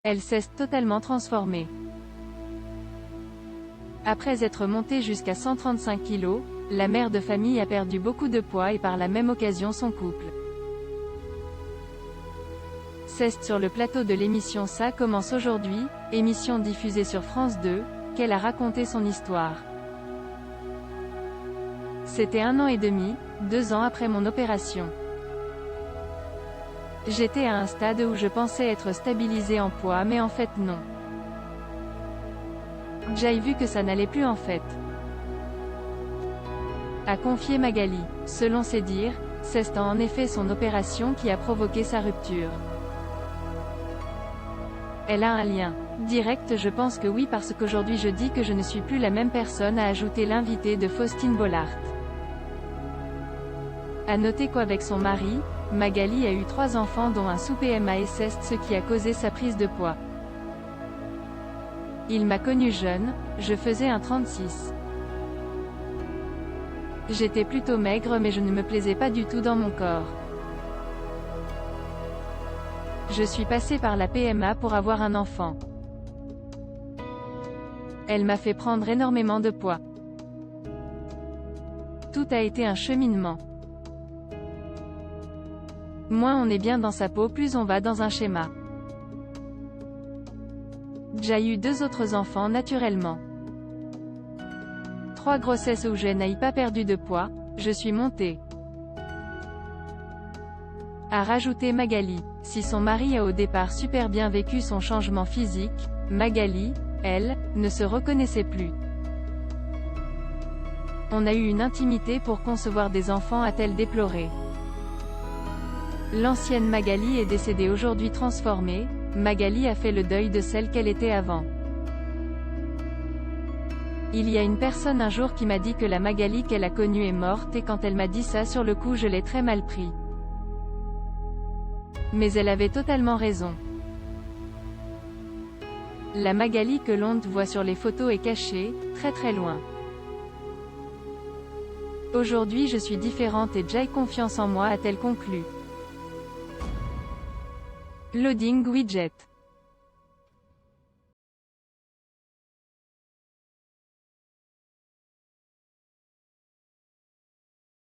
Elle s'est totalement transformée. Après être montée jusqu'à 135 kg, la mère de famille a perdu beaucoup de poids et par la même occasion son couple. C'est sur le plateau de l'émission Ça commence aujourd'hui, émission diffusée sur France 2, qu'elle a raconté son histoire. C'était 1 an et demi, 2 ans après mon opération. J'étais à un stade où je pensais être stabilisée en poids mais en fait non. J'ai vu que ça n'allait plus en fait. A confié Magali. Selon ses dires, c'est en effet son opération qui a provoqué sa rupture. Elle a un lien direct, je pense que oui, parce qu'aujourd'hui je dis que je ne suis plus la même personne, a ajouté l'invité de Faustine Bollard. A noter qu'avec son mari, Magali a eu 3 enfants dont un sous PMA et c'est ce qui a causé sa prise de poids. Il m'a connue jeune, je faisais un 36. J'étais plutôt maigre mais je ne me plaisais pas du tout dans mon corps. Je suis passée par la PMA pour avoir un enfant. Elle m'a fait prendre énormément de poids. Tout a été un cheminement. Moins on est bien dans sa peau, plus on va dans un schéma. J'ai eu 2 autres enfants naturellement. 3 grossesses où je n'ai pas perdu de poids, je suis montée. A rajouté Magali. Si son mari a au départ super bien vécu son changement physique, Magali, elle, ne se reconnaissait plus. On a eu une intimité pour concevoir des enfants, a-t-elle déploré. L'ancienne Magali est décédée aujourd'hui transformée, Magali a fait le deuil de celle qu'elle était avant. Il y a une personne un jour qui m'a dit que la Magali qu'elle a connue est morte et quand elle m'a dit ça sur le coup je l'ai très mal pris. Mais elle avait totalement raison. La Magali que l'on voit sur les photos est cachée, très très loin. Aujourd'hui je suis différente et j'ai confiance en moi, a-t-elle conclu. Loading widget.